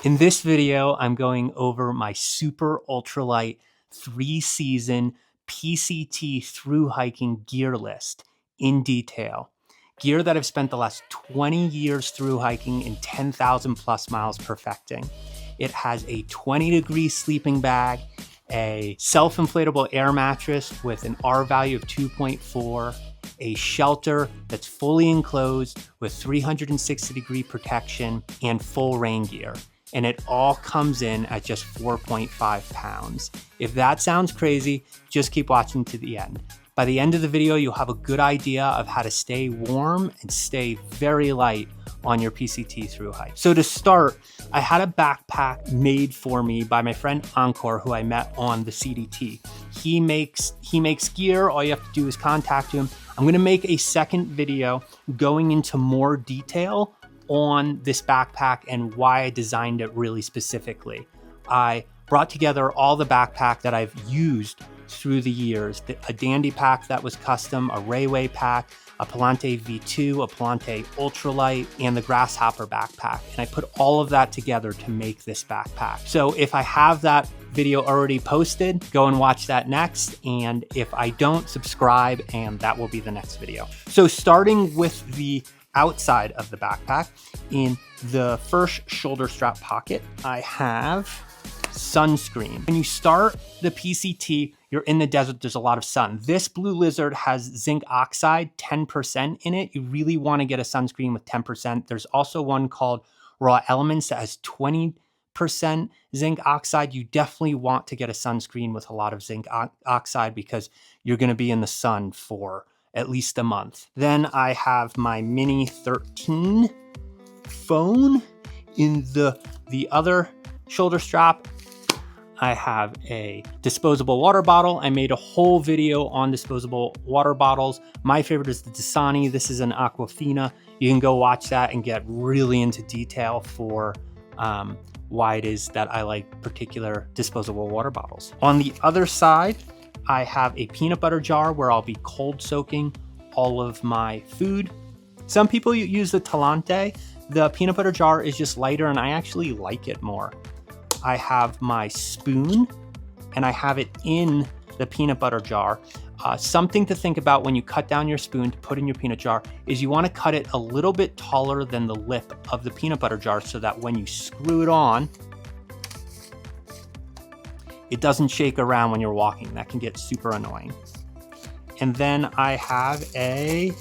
In this video, I'm going over my super ultralight 3-season PCT thru-hiking gear list in detail. Gear that I've spent the last 20 years thru-hiking and 10,000 plus miles perfecting. It has a 20-degree sleeping bag, a self-inflatable air mattress with an R value of 2.4, a shelter that's fully enclosed with 360-degree protection, and full rain gear. And it all comes in at just 4.5 pounds. If that sounds crazy, just keep watching to the end. By the end of the video, you'll have a good idea of how to stay warm and stay very light on your PCT thru hike. So to start, I had a backpack made for me by my friend Encore, who I met on the CDT. He makes gear. All you have to do is contact him. I'm gonna make a second video going into more detail on this backpack and why I designed it really specifically. I brought together all the backpack that I've used through the years, a Dandy pack that was custom, a Rayway pack, a Palante V2, a Palante Ultralight, and the Grasshopper backpack. And I put all of that together to make this backpack. So if I have that video already posted, go and watch that next. And if I don't, subscribe and that will be the next video. So starting with the outside of the backpack, in the first shoulder strap pocket, I have sunscreen. When you start the PCT, you're in the desert, there's a lot of sun. This Blue Lizard has zinc oxide, 10% in it. You really want to get a sunscreen with 10%. There's also one called Raw Elements that has 20% zinc oxide. You definitely want to get a sunscreen with a lot of zinc oxide because you're going to be in the sun for at least a month. Then I have my Mini 13 phone. In the other shoulder strap, I have a disposable water bottle. I made a whole video on disposable water bottles. My favorite is the Dasani. This is an Aquafina. You can go watch that and get really into detail for why it is that I like particular disposable water bottles. On the other side, I have a peanut butter jar where I'll be cold soaking all of my food. Some people use the Talante. The peanut butter jar is just lighter and I actually like it more. I have my spoon and I have it in the peanut butter jar. Something to think about when you cut down your spoon to put in your peanut jar is you want to cut it a little bit taller than the lip of the peanut butter jar so that when you screw it on, it doesn't shake around when you're walking. That can get super annoying. And then I have a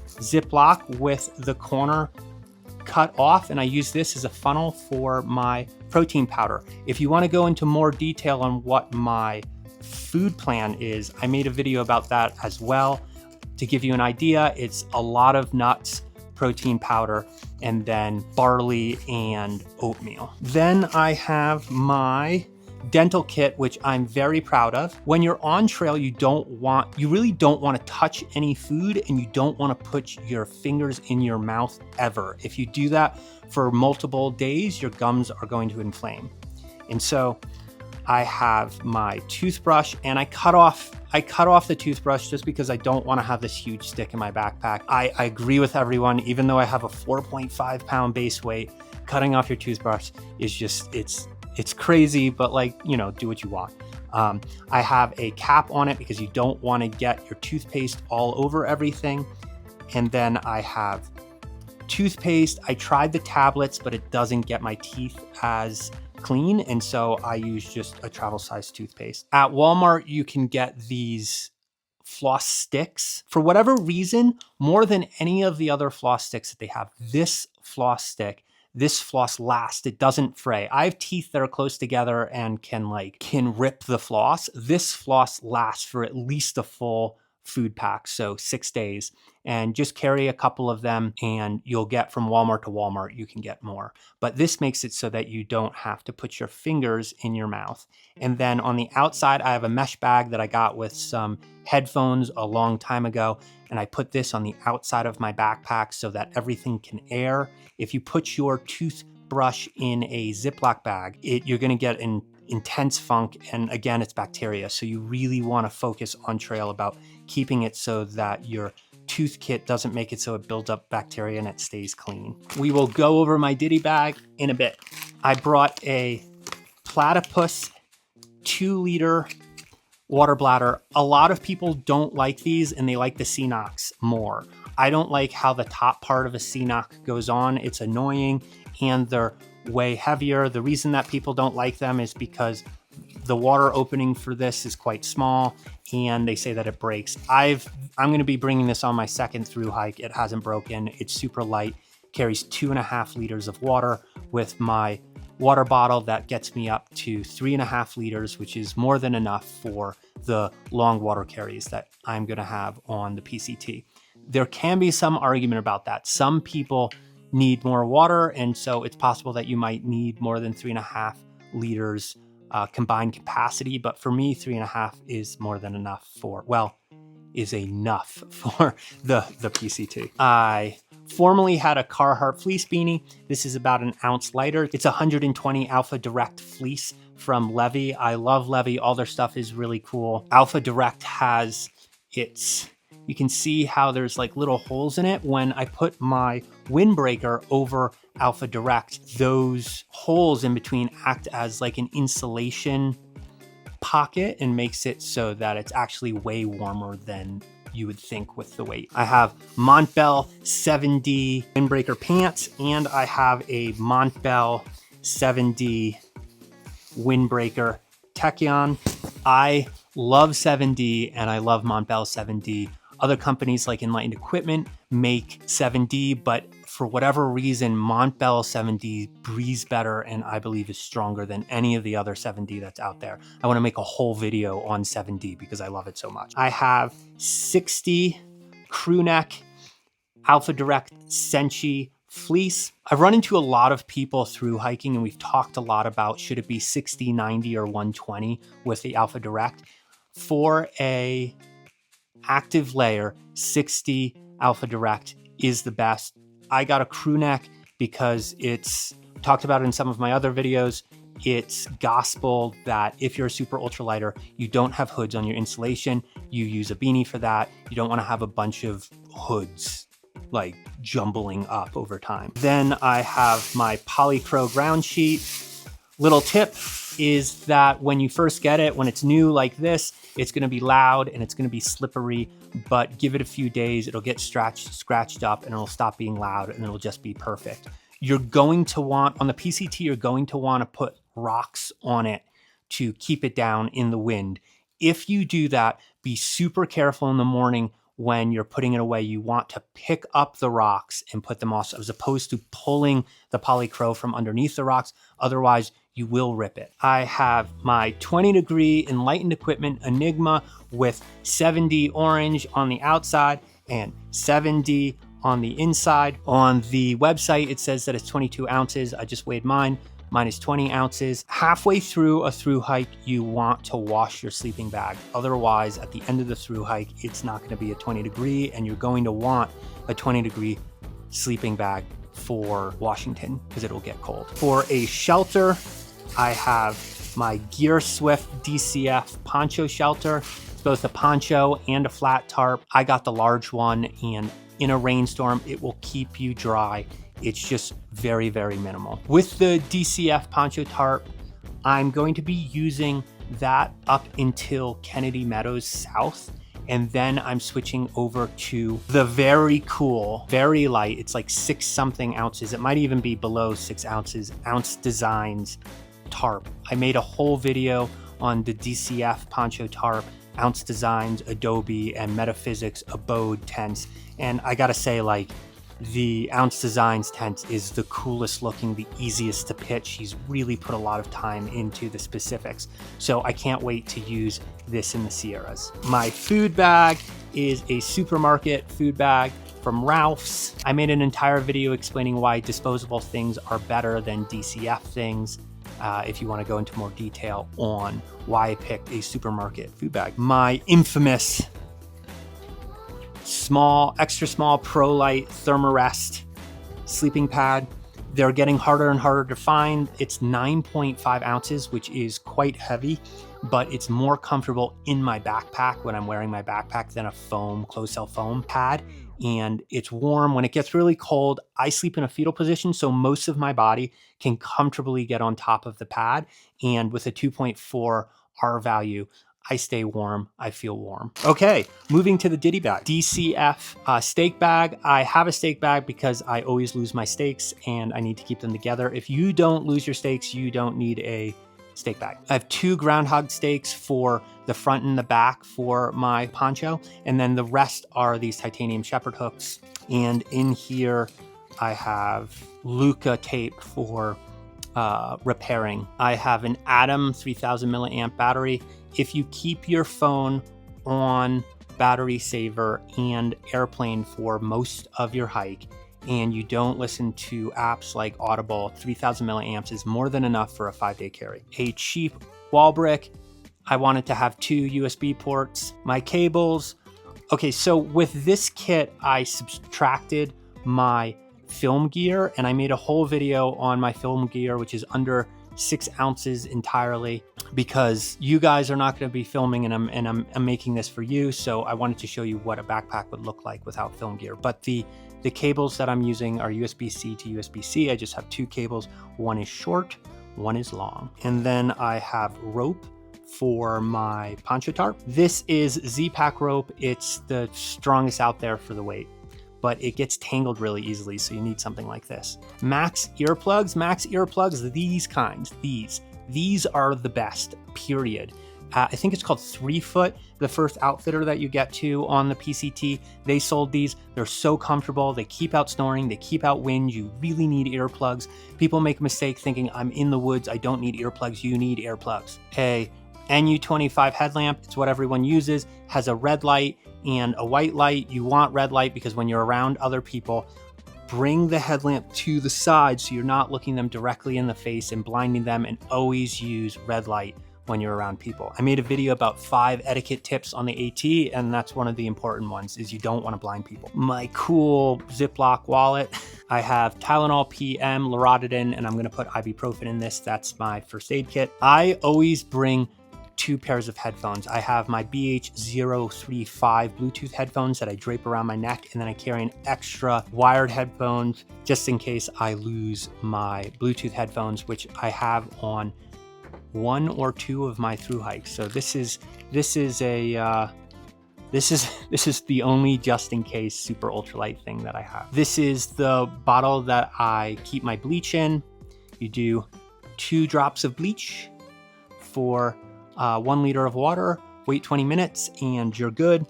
Ziploc with the corner cut off, and I use this as a funnel for my protein powder. If you want to go into more detail on what my food plan is, I made a video about that as well. To give you an idea, it's a lot of nuts, protein powder, and then barley and oatmeal. Then I have my dental kit, which I'm very proud of. When you're on trail, you really don't want to touch any food and you don't want to put your fingers in your mouth ever. If you do that for multiple days, your gums are going to inflame. And so I have my toothbrush and I cut off the toothbrush just because I don't want to have this huge stick in my backpack. I agree with everyone, even though I have a 4.5 pound base weight, cutting off your toothbrush is just, it's crazy, but like, you know, do what you want. I have a cap on it because you don't want to get your toothpaste all over everything. And then I have toothpaste. I tried the tablets, but it doesn't get my teeth as clean. And so I use just a travel size toothpaste. At Walmart, you can get these floss sticks. For whatever reason, more than any of the other floss sticks that they have, this floss stick, this floss lasts, it doesn't fray. I have teeth that are close together and can rip the floss. This floss lasts for at least a full food pack, so 6 days. And just carry a couple of them and you'll get from Walmart to Walmart, you can get more. But this makes it so that you don't have to put your fingers in your mouth. And then on the outside, I have a mesh bag that I got with some headphones a long time ago. And I put this on the outside of my backpack so that everything can air. If you put your toothbrush in a Ziploc bag, you're gonna get an intense funk, and again, it's bacteria. So you really wanna focus on trail about keeping it so that your tooth kit doesn't make it so it builds up bacteria and it stays clean. We will go over my Diddy bag in a bit. I brought a platypus 2-liter water bladder. A lot of people don't like these and they like the Ceenox more. I don't like how the top part of a Ceenox goes on. It's annoying and they're way heavier. The reason that people don't like them is because the water opening for this is quite small and they say that it breaks. I'm going to be bringing this on my second through hike. It hasn't broken. It's super light, carries 2.5 liters of water with my water bottle that gets me up to 3.5 liters, which is more than enough for the long water carries that I'm going to have on the PCT. There can be some argument about that. Some people need more water, and so it's possible that you might need more than 3.5 liters combined capacity, but for me 3.5 is more than enough for, well, is enough for the PCT. I formerly had a Carhartt fleece beanie. This is about an ounce lighter. It's 120 Alpha Direct fleece from Levy. I love Levy. All their stuff is really cool. Alpha Direct has its, you can see how there's like little holes in it. When I put my windbreaker over Alpha Direct, those holes in between act as like an insulation pocket and makes it so that it's actually way warmer than you would think with the weight. I have Montbell 7D windbreaker pants and I have a Montbell 7D windbreaker tachyon. I love 7D and I love Montbell 7D. Other companies like Enlightened Equipment make 7D, but for whatever reason, Montbell 7D breathes better and I believe is stronger than any of the other 7D that's out there. I want to make a whole video on 7D because I love it so much. I have 60 crew neck Alpha Direct Senshi fleece. I've run into a lot of people through hiking and we've talked a lot about should it be 60, 90, or 120 with the Alpha Direct. For a active layer, 60 Alpha Direct is the best. I got a crew neck because it's talked about in some of my other videos. It's gospel that if you're a super ultralighter, you don't have hoods on your insulation. You use a beanie for that. You don't want to have a bunch of hoods like jumbling up over time. Then I have my Polycro ground sheet. Little tip is that when you first get it, when it's new like this, it's going to be loud and it's going to be slippery, but give it a few days, it'll get scratched up and it'll stop being loud and it'll just be perfect. You're going to want, on the PCT, you're going to want to put rocks on it to keep it down in the wind. If you do that, be super careful in the morning when you're putting it away. You want to pick up the rocks and put them off as opposed to pulling the Polycro from underneath the rocks. Otherwise, you will rip it. I have my 20-degree Enlightened Equipment Enigma with 7D orange on the outside and 7D on the inside. On the website, it says that it's 22 ounces. I just weighed mine. Mine is 20 ounces. Halfway through a through hike, you want to wash your sleeping bag. Otherwise, at the end of the through hike, it's not going to be a 20-degree, and you're going to want a 20-degree sleeping bag for Washington because it will get cold. For a shelter, I have my Gear Swift DCF poncho shelter. It's both a poncho and a flat tarp. I got the large one, and in a rainstorm, it will keep you dry. It's just very, very minimal. With the DCF poncho tarp, I'm going to be using that up until Kennedy Meadows South. And then I'm switching over to the very cool, very light, it's like 6-something ounces. It might even be below 6 ounces, Ounce Designs tarp. I made a whole video on the DCF poncho tarp, Ounce Designs, Adobe, and Metaphysics Abode tents. And I gotta say, like, the Ounce Designs tent is the coolest looking, the easiest to pitch. He's really put a lot of time into the specifics. So I can't wait to use this in the Sierras. My food bag is a supermarket food bag from Ralph's. I made an entire video explaining why disposable things are better than DCF things. If you want to go into more detail on why I picked a supermarket food bag. My infamous extra small ProLight Therm-a-Rest sleeping pad. They're getting harder and harder to find. It's 9.5 ounces, which is quite heavy, but it's more comfortable in my backpack when I'm wearing my backpack than a foam, closed cell foam pad. And it's warm. When it gets really cold, I sleep in a fetal position, so most of my body can comfortably get on top of the pad. And with a 2.4 R value, I stay warm, I feel warm. Okay, moving to the Diddy bag. DCF steak bag. I have a steak bag because I always lose my steaks and I need to keep them together. If you don't lose your steaks, you don't need a steak bag. I have 2 groundhog steaks for the front and the back for my poncho, and then the rest are these titanium shepherd hooks. And in here, I have Luca tape for repairing. I have an Atom 3000 milliamp battery. If you keep your phone on battery saver and airplane for most of your hike, and you don't listen to apps like Audible, 3000 milliamps is more than enough for a 5-day carry. A cheap wall brick. I wanted to have 2 USB ports. My cables. Okay, so with this kit, I subtracted my film gear and I made a whole video on my film gear, which is under 6 ounces entirely, because you guys are not going to be filming and I'm making this for you. So I wanted to show you what a backpack would look like without film gear. But the cables that I'm using are USB-C to USB-C. I just have 2 cables. One is short, one is long. And then I have rope for my poncho tarp. This is Z-Pack rope. It's the strongest out there for the weight, but it gets tangled really easily, so you need something like this. Max earplugs, these kinds, these are the best, period. I think it's called 3 Foot, the first outfitter that you get to on the PCT. They sold these. They're so comfortable. They keep out snoring. They keep out wind. You really need earplugs. People make a mistake thinking I'm in the woods. I don't need earplugs. You need earplugs. A NU25 headlamp. It's what everyone uses. Has a red light and a white light. You want red light because when you're around other people, bring the headlamp to the side so you're not looking them directly in the face and blinding them, and always use red light when you're around people. I made a video about 5 etiquette tips on the AT, and that's one of the important ones, is you don't want to blind people. My cool Ziploc wallet. I have Tylenol PM, Loratadine, and I'm going to put ibuprofen in this. That's my first aid kit. I always bring 2 pairs of headphones. I have my BH035 Bluetooth headphones that I drape around my neck, and then I carry an extra wired headphones just in case I lose my Bluetooth headphones, which I have on 1 or 2 of my through hikes. So this is the only just in case super ultralight thing that I have. This is the bottle that I keep my bleach in. You do 2 drops of bleach for 1 liter of water, wait 20 minutes, and you're good.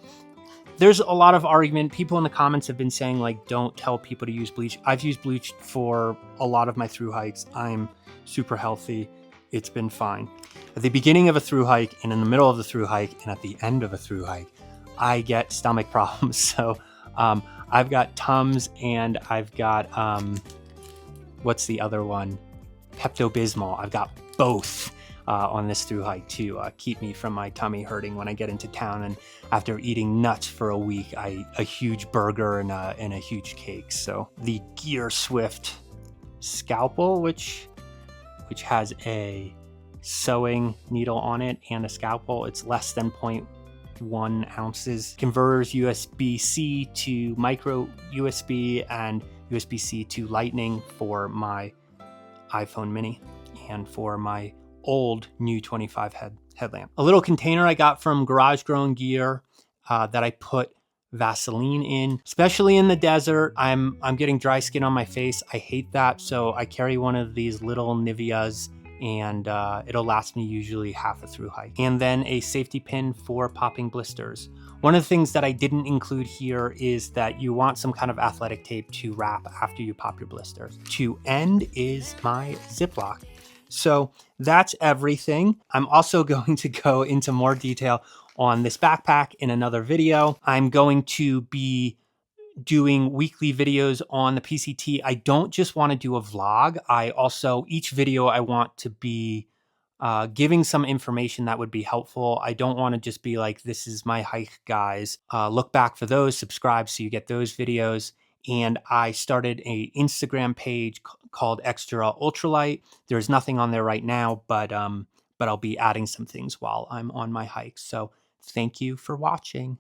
There's a lot of argument. People in the comments have been saying, like, don't tell people to use bleach. I've used bleach for a lot of my through hikes. I'm super healthy. It's been fine. At the beginning of a through hike, and in the middle of the through hike, and at the end of a through hike, I get stomach problems. So I've got Tums, and I've got, what's the other one? Pepto-Bismol. I've got both on this through hike to keep me from my tummy hurting when I get into town. And after eating nuts for a week, a huge burger and a huge cake. So the Gear Swift scalpel, which has a sewing needle on it and a scalpel. It's less than 0.1 ounces. Converters USB-C to micro USB and USB-C to Lightning for my iPhone mini and for my old new 25 headlamp. A little container I got from Garage Grown Gear that I put Vaseline in, especially in the desert. I'm getting dry skin on my face. I hate that, so I carry one of these little Niveas, and it'll last me usually half a through hike. And then a safety pin for popping blisters. One of the things that I didn't include here is that you want some kind of athletic tape to wrap after you pop your blisters. To end is my Ziploc. So that's everything. I'm also going to go into more detail on this backpack in another video. I'm going to be doing weekly videos on the PCT. I don't just want to do a vlog. Each video I want to be giving some information that would be helpful. I don't want to just be like, this is my hike, guys. Look back for those, subscribe so you get those videos. and I started a Instagram page called Extra Ultralight. There's nothing on there right now, but I'll be adding some things while I'm on my hike. So thank you for watching.